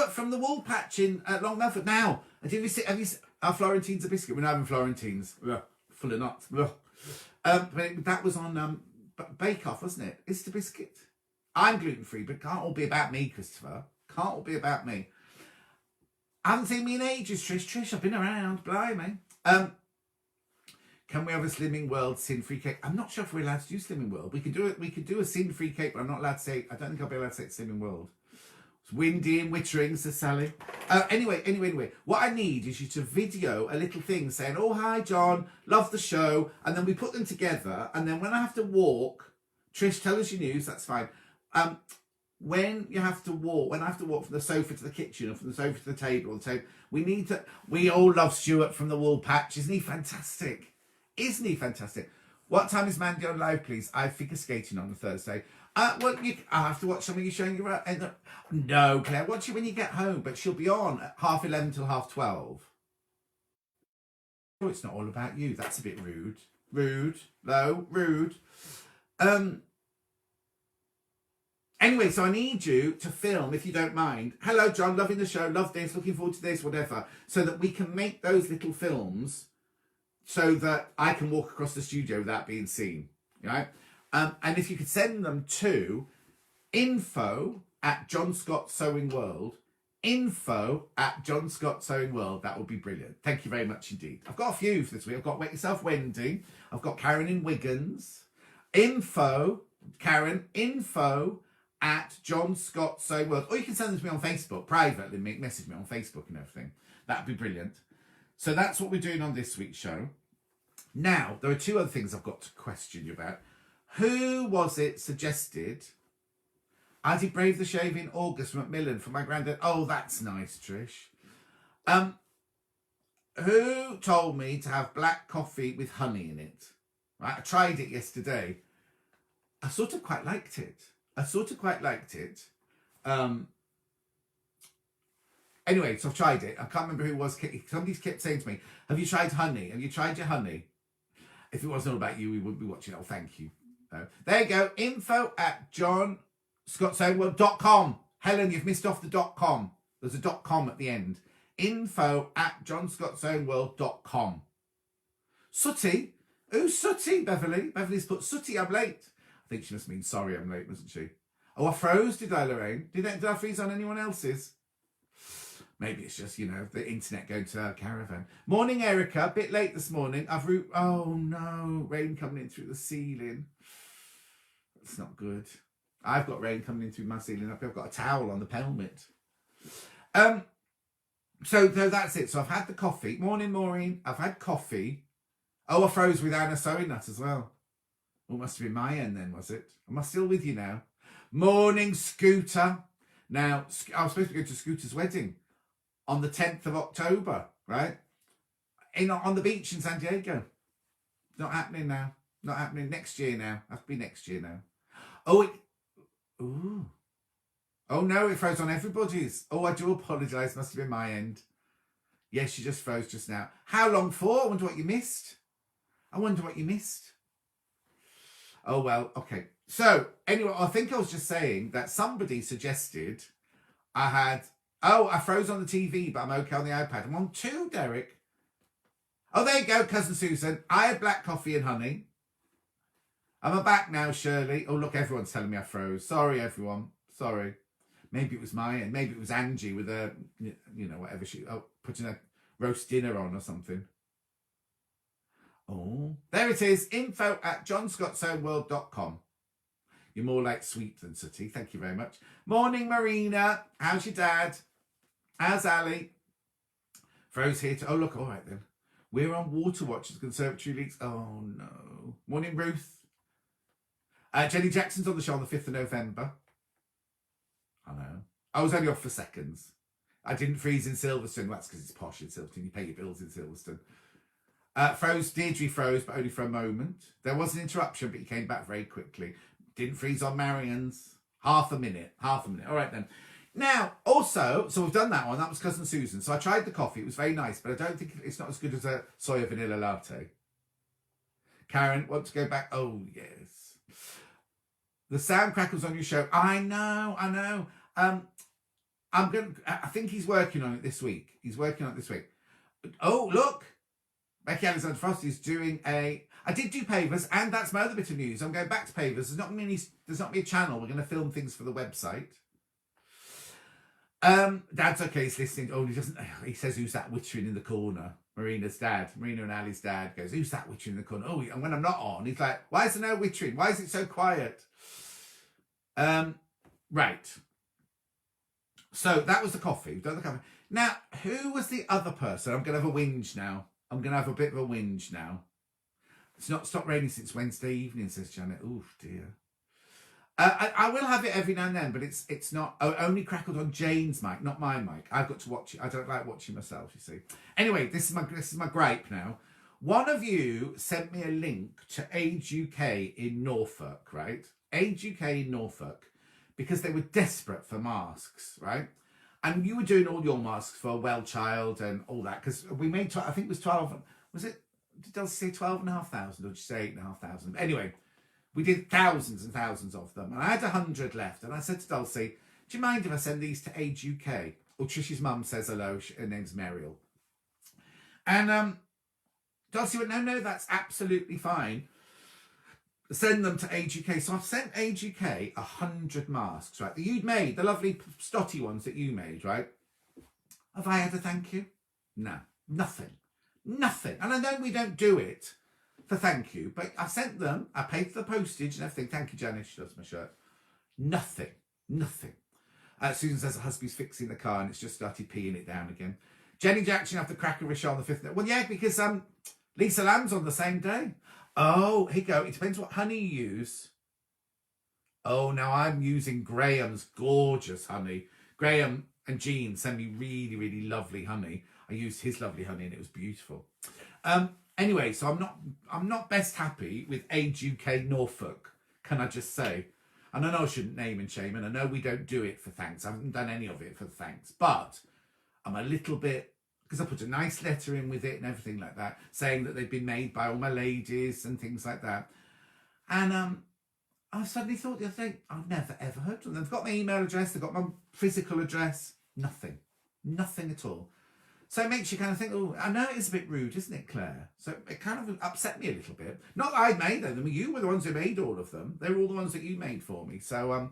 from the Wool Patch in Long Melford. Now, have you seen our Florentines a biscuit? We're not having Florentines. Ugh, full of nuts. But that was on Bake Off, wasn't it? It's the biscuit. I'm gluten-free, but it can't all be about me, Christopher. Can't all be about me. I haven't seen me in ages, Trish. Trish, I've been around. Blimey. Can we have a Slimming World sin-free cake? I'm not sure if we're allowed to do Slimming World. We could do it. We could do a sin-free cake, but I'm not allowed to say. I don't think I'll be allowed to say it's Slimming World. It's windy and wittering, says Sally. Anyway. What I need is you to video a little thing saying, "Oh, hi, John. Love the show." And then we put them together. And then when I have to walk, Trish, tell us your news. That's fine. When I have to walk from the sofa to the kitchen or from the sofa to the table, we all love Stuart from the Wool Patch. Isn't he fantastic? Isn't he fantastic? What time is Mandy on live, please? I figure skating on a Thursday. Well, I have to watch something you're showing you. No, Claire, watch it when you get home, but she'll be on at 11:30 till 12:30. Oh, it's not all about you. That's a bit rude. Rude. Anyway, so I need you to film, if you don't mind. Hello, John, loving the show, love this, looking forward to this, whatever. So that we can make those little films so that I can walk across the studio without being seen, right? And if you could send them to info@johnscottsewingworld, info@johnscottsewingworld, that would be brilliant. Thank you very much indeed. I've got a few for this week. I've got Wake Yourself Wendy. I've got Karen in Wiggins. info@johnscottsewingworld. Or you can send them to me on Facebook, privately, message me on Facebook and everything. That'd be brilliant. So that's what we're doing on this week's show. Now, there are two other things I've got to question you about. Who was it suggested I did Brave the Shave in August from Macmillan for my granddad? Oh, that's nice, Trish. Who told me to have black coffee with honey in it? Right, I tried it yesterday. I sort of quite liked it. Anyway, so I've tried it. I can't remember who it was. Somebody kept saying to me, "Have you tried honey? Have you tried your honey?" If it wasn't all about you, we wouldn't be watching. Oh, thank you. There you go. info@johnscottsewingworld.com. Helen, you've missed off the .com. There's a .com at the end. info@johnscottsewingworld.com. Sooty? Who's Sooty, Beverly? Beverly's put, "Sooty, I'm late." I think she must mean sorry I'm late, mustn't she? Oh, I froze, did I, Lorraine? Did I freeze on anyone else's? Maybe it's just, the internet going to our caravan. Morning, Erica. A bit late this morning. Oh, no. Rain coming in through the ceiling. That's not good. I've got rain coming in through my ceiling. I've got a towel on the pelmet. So that's it. So I've had the coffee. Morning, Maureen. I've had coffee. Oh, I froze with Anna sewing nut as well. Oh, must have been my end then, was it? Am I still with you now? Morning, Scooter. Now, I was supposed to go to Scooter's wedding on the 10th of October, right? On the beach in San Diego. Not happening now. Not happening next year now. Have to be next year now. Oh no, it froze on everybody's. Oh, I do apologise. Must have been my end. Yes, you just froze just now. How long for? I wonder what you missed. Oh, well, okay. So, anyway, I think I was just saying that somebody suggested I froze on the TV, but I'm okay on the iPad. I'm on 2, Derek. Oh, there you go, Cousin Susan. I had black coffee and honey. I'm back now, Shirley. Oh, look, everyone's telling me I froze. Sorry, everyone. Sorry. Maybe it was my end. Maybe it was Angie with a, whatever putting a roast dinner on or something. Oh, there it is. info@johnscottsewingworld.com. You're more like sweet than sooty. Thank you very much. Morning, Marina. How's your dad? How's Ali? Froze here. Oh, look. All right, then. We're on Water Watch as Conservatory Leaks. Oh, no. Morning, Ruth. Jenny Jackson's on the show on the 5th of November. I know. I was only off for seconds. I didn't freeze in Silverstone. Well, that's because it's posh in Silverstone. You pay your bills in Silverstone. Deirdre froze, but only for a moment. There was an interruption, but he came back very quickly. Didn't freeze on Marion's. Half a minute. All right, then. Now, also, so we've done that one. That was Cousin Susan. So I tried the coffee. It was very nice, but I don't think it's not as good as a soya vanilla latte. Karen, want to go back? Oh, yes. The sound crackles on your show. I know. I think he's working on it this week. Oh, look. Becky Alexander Frost is doing I did do pavers, and that's my other bit of news. I'm going back to pavers. There's not me a channel. We're going to film things for the website. Dad's okay. He's listening. Oh, he doesn't. He says, "Who's that whittering in the corner?" Marina and Ali's dad goes, "Who's that whittering in the corner?" Oh, and when I'm not on, he's like, "Why is there no whittering? Why is it so quiet?" Right. So that was the coffee. We've done the coffee. Now, who was the other person? I'm going to have a whinge now. I'm going to have a bit of a whinge now. It's not stopped raining since Wednesday evening, says Janet. Oh, dear. I will have it every now and then, but it's not only crackled on Jane's mic, not my mic. I've got to watch it. I don't like watching myself, you see. Anyway, this is my gripe now. One of you sent me a link to Age UK in Norfolk, right? Age UK in Norfolk, because they were desperate for masks, right? And you were doing all your masks for Well Child and all that, because we made, I think it was 12, was it, did Dulcie say 12,500 or did she say 8,500? Anyway, we did thousands and thousands of them. And I had 100 left. And I said to Dulcie, do you mind if I send these to Age UK? Or Trish's mum says hello. Her name's Muriel. And Dulcie went, no, that's absolutely fine. Send them to Age UK. So I've sent Age UK 100 masks, right? That you'd made, the lovely stotty ones that you made, right? Have I had a thank you? No, nothing. And I know we don't do it for thank you, but I sent them, I paid for the postage and everything. Thank you, Janice, she does my shirt. Nothing. Susan says her husband's fixing the car and it's just started peeing it down again. Jenny Jackson after Cracker Rish on the 5th. Well, yeah, because Lisa Lamb's on the same day. Oh, here you go. It depends what honey you use. Oh, now I'm using Graham's gorgeous honey. Graham and Jean send me really, really lovely honey. I used his lovely honey and it was beautiful. Anyway, so I'm not best happy with Age UK Norfolk, can I just say? And I know I shouldn't name and shame, and I know we don't do it for thanks. I haven't done any of it for thanks, but I'm a little bit, because I put a nice letter in with it and everything like that, saying that they've been made by all my ladies and things like that. And I suddenly thought the other day, I've never ever heard from them. They've got my email address, they've got my physical address, nothing at all. So it makes you kind of think, oh, I know it's a bit rude, isn't it, Claire? So it kind of upset me a little bit. Not that I made them. I mean, you were the ones who made all of them. They were all the ones that you made for me. So,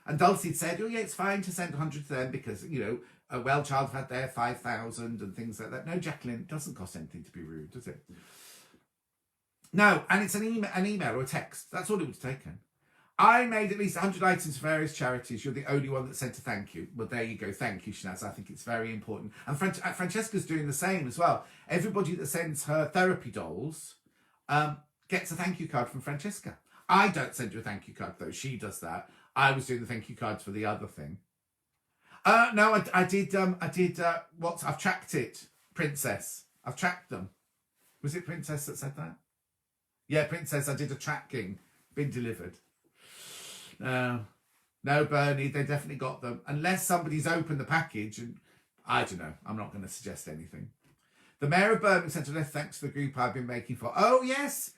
and Dulcie said, oh, yeah, it's fine to send 100 to them because, you know, a Well Child have had their 5,000 and things like that. No, Jacqueline, it doesn't cost anything to be rude, does it? No, and it's an email or a text. That's all it was taken. I made at least 100 items for various charities. You're the only one that sent a thank you. Well, there you go. Thank you, Shanaz. I think it's very important. And Francesca's doing the same as well. Everybody that sends her therapy dolls gets a thank you card from Francesca. I don't send you a thank you card, though. She does that. I was doing the thank you cards for the other thing. No, I did. I've tracked it, Princess. I've tracked them. Was it Princess that said that? Yeah, Princess. I did a tracking. Been delivered. No, Bernie, they definitely got them. Unless somebody's opened the package, and I don't know. I'm not going to suggest anything. The Mayor of Birmingham sent a letter thanks to the group I've been making for. Oh yes,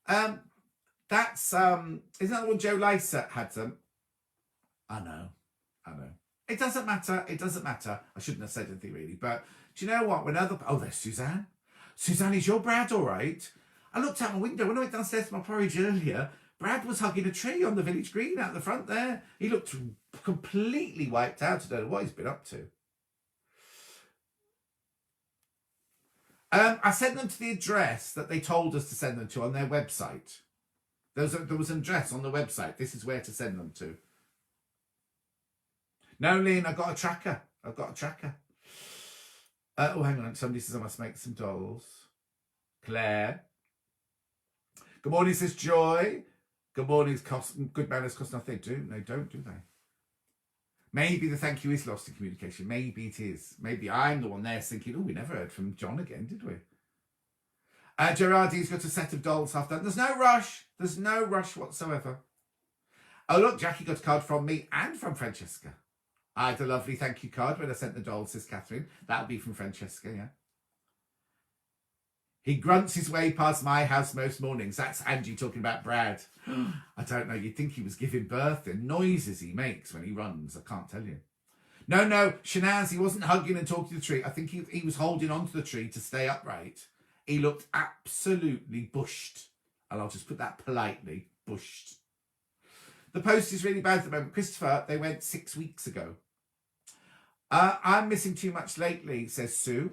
that's isn't that the one Joe Lycett had them? I know. It doesn't matter. I shouldn't have said anything really, but do you know what? There's Suzanne. Suzanne, is your Brad all right? I looked out my window when I went downstairs to my porridge earlier. Brad was hugging a tree on the village green out the front there. He looked completely wiped out. I don't know what he's been up to. I sent them to the address that they told us to send them to on their website. There was an address on the website. This is where to send them to. No, Lynn, I've got a tracker. Oh, hang on. Somebody says I must make some dolls. Claire. Good morning, says Joy. Good morning, good manners cost nothing. They don't, do they? Maybe the thank you is lost in communication. Maybe it is. Maybe I'm the one there thinking, oh, we never heard from John again, did we? Gerardine's got a set of dolls half done. There's no rush whatsoever. Oh, look, Jackie got a card from me and from Francesca. I had a lovely thank you card when I sent the doll, says Catherine. That'll be from Francesca, yeah. He grunts his way past my house most mornings. That's Angie talking about Brad. I don't know. You'd think he was giving birth. The noises he makes when he runs, I can't tell you. No, Shanaz, he wasn't hugging and talking to the tree. I think he was holding onto the tree to stay upright. He looked absolutely bushed. And I'll just put that politely, bushed. The post is really bad at the moment. Christopher, they went 6 weeks ago. I'm missing too much lately, says Sue.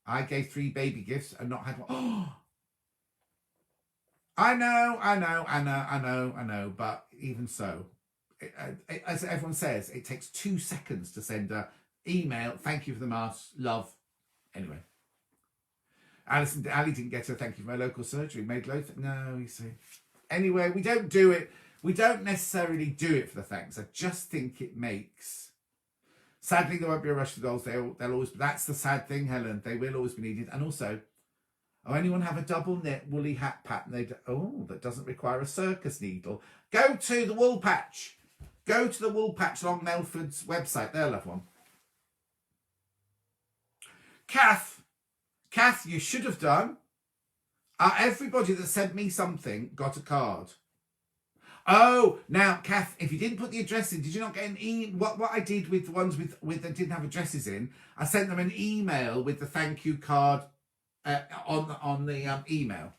I gave 3 baby gifts and not had one. Oh, I know. But even so, as everyone says, it takes 2 seconds to send an email. Thank you for the mask. Love. Anyway. Ali didn't get a thank you for my local surgery. Made loads. No, you see. Anyway, we don't do it. We don't necessarily do it for the thanks. I just think it makes... Sadly, there won't be a rush for dolls. They'll always... That's the sad thing, Helen. They will always be needed. And also, anyone have a double knit woolly hat pattern? That doesn't require a circus needle. Go to the Wool Patch. Go to the Wool Patch along Melford's website. They'll have one. Kath, you should have done. Everybody that sent me something got a card. Oh, now, Kath, if you didn't put the address in, did you not get an What I did with the ones with that didn't have addresses in, I sent them an email with the thank you card on the email.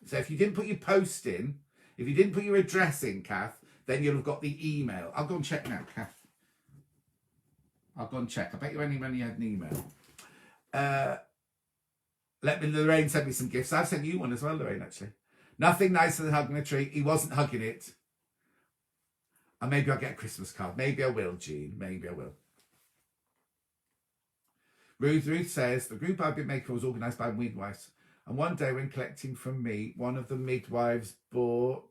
So if you didn't put your post in, if you didn't put your address in, Kath, then you'll have got the email. I'll go and check now, Kath. I'll go and check. I bet you only had an email. Lorraine sent me some gifts. I've sent you one as well, Lorraine, actually. Nothing nicer than hugging a tree. He wasn't hugging it. And maybe I'll get a Christmas card. Maybe I will, Jean. Maybe I will. Ruth says, the group I've been making was organised by midwives. And one day when collecting from me, one of the midwives bought...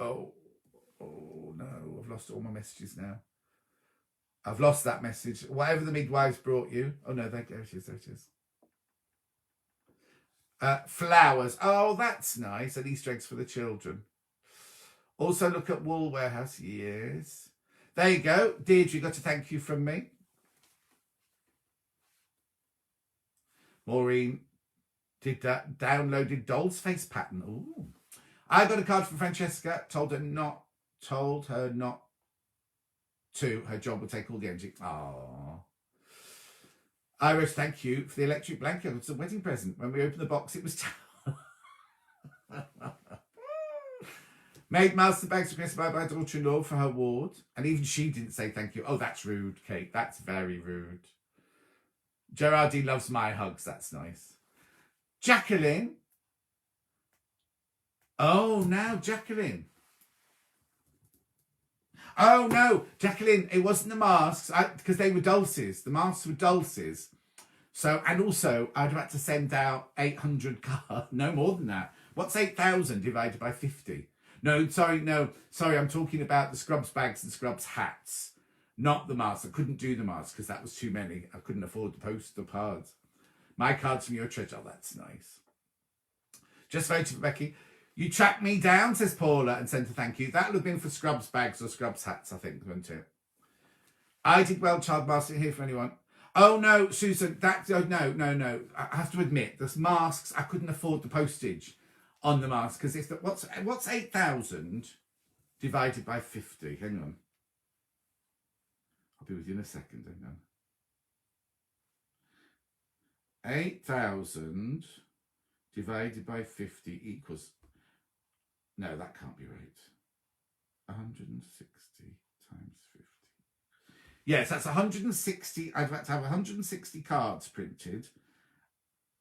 Oh no, I've lost all my messages now. I've lost that message. Whatever the midwives brought you. Oh no, there it is. Flowers. Oh, that's nice. And Easter eggs for the children. Also look at Wool Warehouse. Yes. There you go. Deirdre got a thank you from me. Maureen did that. Downloaded doll's face pattern. Ooh. I got a card from Francesca. Told her not to. Her job will take all the energy. Aww. I wrote thank you for the electric blanket. It's a wedding present. When we opened the box, it was... Made master bags for Christmas by my daughter-in-law for her ward. And even she didn't say thank you. Oh, that's rude, Kate. That's very rude. Gerardine loves my hugs. That's nice. Jacqueline. Oh, now Jacqueline. Oh, no, Jacqueline, it wasn't the masks, because they were dulces. The masks were dulces. So, and also, I'd have had to send out 800 cards. No more than that. What's 8,000 divided by 50? No, sorry, I'm talking about the Scrubs bags and Scrubs hats, not the masks. I couldn't do the masks because that was too many. I couldn't afford to post the cards. My cards from your treasure. Oh, that's nice. Just voted for Becky. You tracked me down, says Paula, and sent a thank you. That would have been for Scrubs bags or Scrubs hats, I think, wouldn't it? I did well, child master, here for anyone. Oh, no, Susan, no. I have to admit, the masks, I couldn't afford the postage on the mask, because if what's 8,000 divided by 50? Hang on. I'll be with you in a second, hang on. 8,000 divided by 50 equals... No, that can't be right. 160 times 50. Yes, that's 160. I'd like to have 160 cards printed.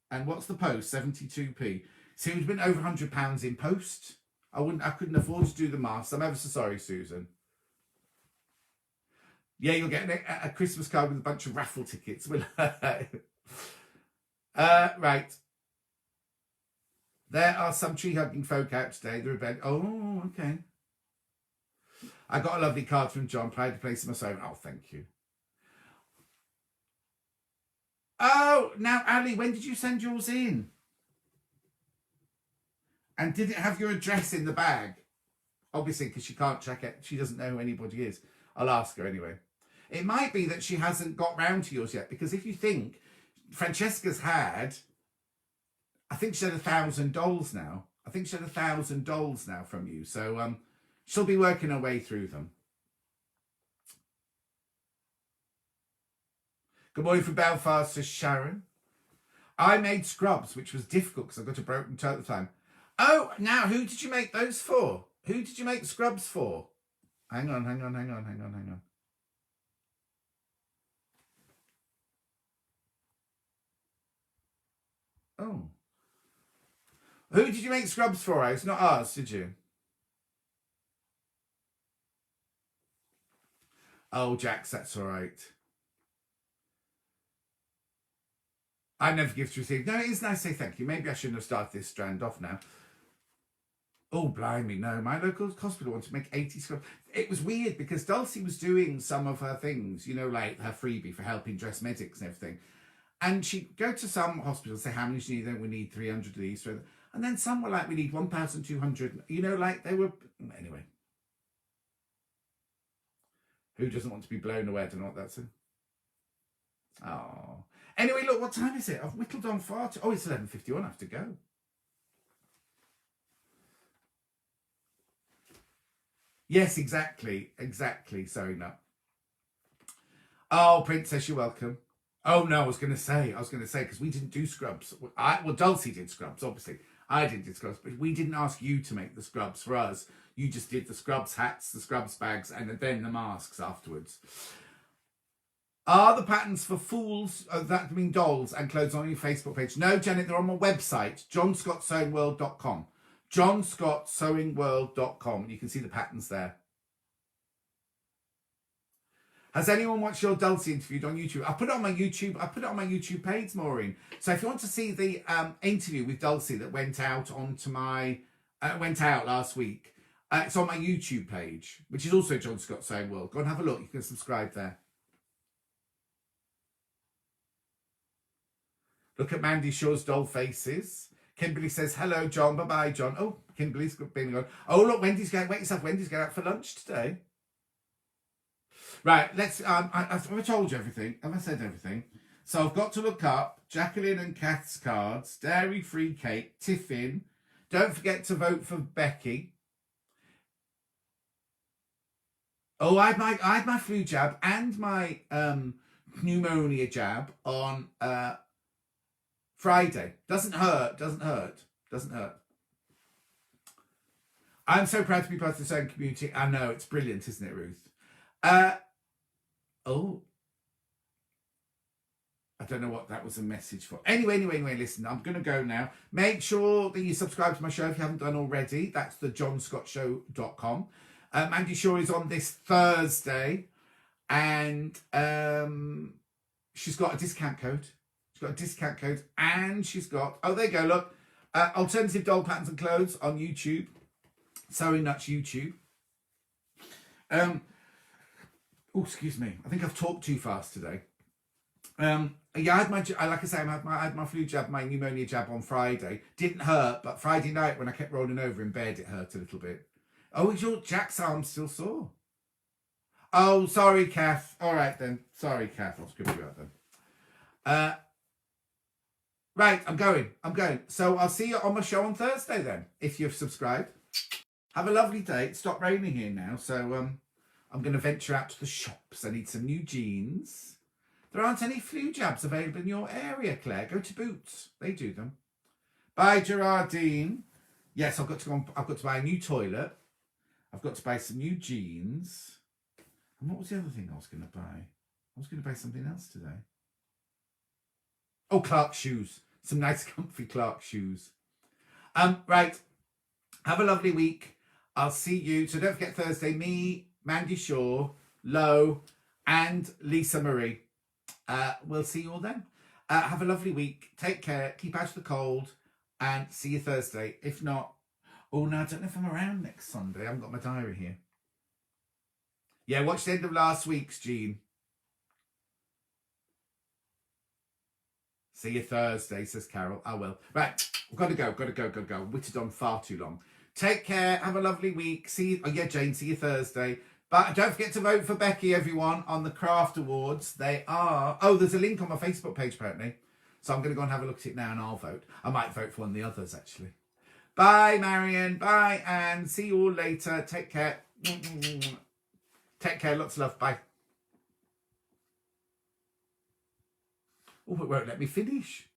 And what's the post? 72p. So it would have been over £100 in post. I couldn't afford to do the maths. I'm ever so sorry, Susan. Yeah, you'll get a Christmas card with a bunch of raffle tickets. Right. There are some tree-hugging folk out today. They're about... Oh, okay. I got a lovely card from John. Pride to place in my phone. Oh, thank you. Oh, now, Ali, when did you send yours in? And did it have your address in the bag? Obviously, because she can't check it. She doesn't know who anybody is. I'll ask her anyway. It might be that she hasn't got round to yours yet, because if you think Francesca's had, I think she had 1,000 dolls now. I think she had 1,000 dolls now from you. So she'll be working her way through them. Good morning from Belfast, says Sharon. I made scrubs, which was difficult because I got a broken toe at the time. Oh, now who did you make those for? Who did you make scrubs for? Hang on. Oh. Who did you make scrubs for, It's not us, did you? Oh, Jax, that's all right. I never give to receive. No, it is nice to say thank you. Maybe I shouldn't have started this strand off now. Oh, blimey, no. My local hospital wanted to make 80 scrubs. It was weird because Dulcie was doing some of her things, you know, like her freebie for helping dress medics and everything. And she'd go to some hospitals, say, how many do you need? We need 300 of these. And then some were like, we need 1,200. You know, like they were... Anyway. Who doesn't want to be blown away? I don't know what that's... Oh. Anyway, look, what time is it? I've whittled on far too... Oh, it's 11:51. I have to go. Yes, exactly. Sorry, no. Oh, Princess, you're welcome. Oh, no, I was going to say, because we didn't do scrubs. Well, Dulcie did scrubs, obviously. I didn't do scrubs, but we didn't ask you to make the scrubs for us. You just did the scrubs hats, the scrubs bags, and then the masks afterwards. Are the patterns for fools, that mean dolls, and clothes on your Facebook page? No, Janet, they're on my website, johnscottsewingworld.com. johnscottsewingworld.com. You can see the patterns there. Has anyone watched your Dulcie interviewed on YouTube? I put it on my YouTube page, Maureen. So if you want to see the interview with Dulcie that went out last week, it's on my YouTube page, which is also John Scott Sewing World. Go and have a look. You can subscribe there. Look at Mandy Shaw's doll faces. Kimberly says, hello, John. Bye-bye, John. Oh, Kimberly's been on. Oh, look, Wendy's going out for lunch today. Right, let's... have I told you everything? Have I said everything? So I've got to look up Jacqueline and Kath's cards, dairy-free cake, tiffin. Don't forget to vote for Becky. Oh, I had my flu jab and my pneumonia jab on Friday. Doesn't hurt. I'm so proud to be part of the sewing community. I know, it's brilliant, isn't it, Ruth? Oh. I don't know what that was a message for. Anyway, listen, I'm going to go now. Make sure that you subscribe to my show if you haven't done already. That's the johnscottshow.com. Mandy Shaw is on this Thursday, and she's got a discount code. And she's got... Oh, there you go, look. Alternative doll patterns and clothes on YouTube. Sewing Nuts YouTube. Oh, excuse me. I think I've talked too fast today. Yeah, I had like I say, I had my flu jab, my pneumonia jab on Friday. Didn't hurt, but Friday night when I kept rolling over in bed, it hurt a little bit. Oh, is your Jack's arm still sore? Oh, sorry, Kath. All right then. Sorry, Kath. I'll scribble you out then. Right, I'm going. So I'll see you on my show on Thursday then, if you've subscribed. Have a lovely day. It stopped raining here now, so I'm going to venture out to the shops. I need some new jeans. There aren't any flu jabs available in your area, Claire. Go to Boots. They do them. Bye, Gerardine. Yes, I've got to buy a new toilet. I've got to buy some new jeans. And what was the other thing I was going to buy? I was going to buy something else today. Oh, Clark shoes. Some nice comfy Clark shoes. Right. Have a lovely week. I'll see you. So don't forget Thursday, me, Mandy Shaw, Lo, and Lisa Marie. We'll see you all then. Have a lovely week. Take care. Keep out of the cold. And see you Thursday. If not... Oh, no, I don't know if I'm around next Sunday. I haven't got my diary here. Yeah, watch the end of last week's, Jean. See you Thursday, says Carol. I will. Right, I've got to go. Witted on far too long. Take care. Have a lovely week. See you. Oh, yeah, Jane, see you Thursday. But don't forget to vote for Becky, everyone, on the Craft Awards. They are... Oh, there's a link on my Facebook page, apparently. So I'm going to go and have a look at it now and I'll vote. I might vote for one of the others, actually. Bye, Marion. Bye, Anne. See you all later. Take care. Take care. Lots of love. Bye. Oh, it won't let me finish.